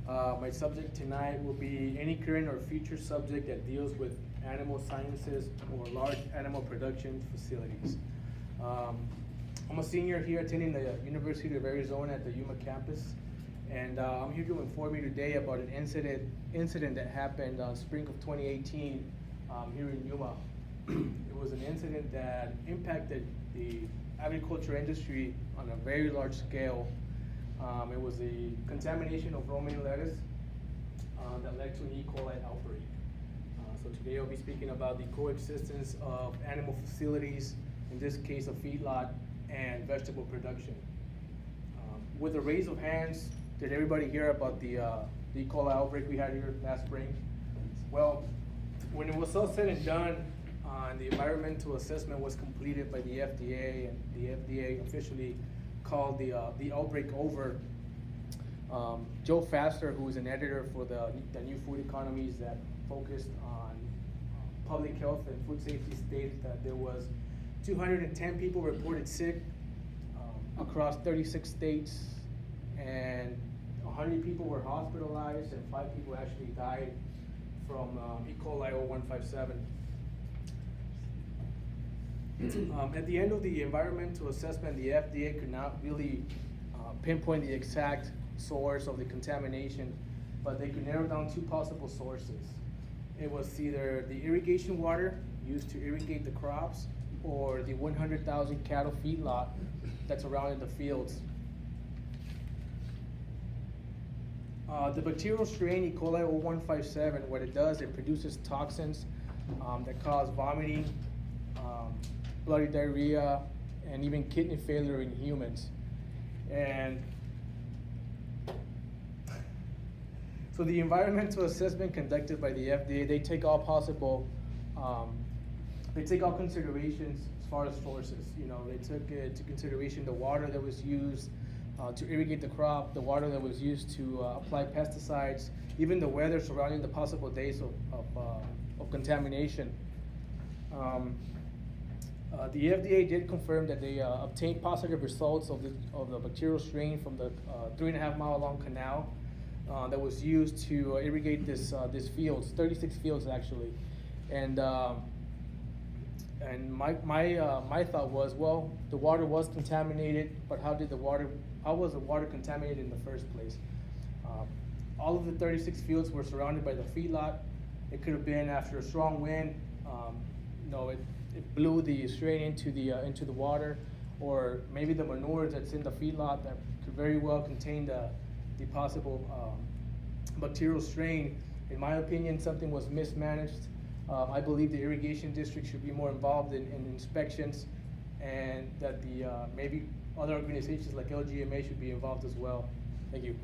My subject tonight will be any current or future subject that deals with animal sciences or large animal production facilities. I'm a senior here attending the University of Arizona at the Yuma campus, and I'm here to inform you today about an incident that happened spring of 2018 here in Yuma. It was an incident that impacted the agriculture industry on a very large scale. It was the contamination of romaine lettuce that led to an E. coli outbreak. So today I'll be speaking about the coexistence of animal facilities, in this case a feedlot, and vegetable production. With a raise of hands, did everybody hear about the E. coli outbreak we had here last spring? Well, when it was all said and done, the environmental assessment was completed by the FDA, and the FDA officially called the outbreak over. Joe Faster, who is an editor for the New Food Economies that focused on public health and food safety, stated that there was 210 people reported sick across 36 states, and 100 people were hospitalized, and 5 people actually died from E. coli 0157. At the end of the environmental assessment, the FDA could not really pinpoint the exact source of the contamination, but they could narrow down 2 possible sources. It was either the irrigation water used to irrigate the crops, or the 100,000 cattle feedlot that's around in the fields. The bacterial strain E. coli 0157, what it does, it produces toxins that cause vomiting, bloody diarrhea, and even kidney failure in humans. And so the environmental assessment conducted by the FDA, they take all considerations as far as sources. You know, they took into consideration the water that was used to irrigate the crop, the water that was used to apply pesticides, even the weather surrounding the possible days of contamination. The FDA did confirm that they obtained positive results of the bacterial strain from the 3.5-mile long canal that was used to irrigate this fields, 36 fields actually. And my thought was, well, the water was contaminated, but how was the water contaminated in the first place? All of the 36 fields were surrounded by the feedlot. It could have been after a strong wind. It blew the strain into the water, or maybe the manure that's in the feedlot that could very well contain the possible bacterial strain. In my opinion, something was mismanaged. I believe the irrigation district should be more involved in inspections, and that maybe other organizations like LGMA should be involved as well. Thank you.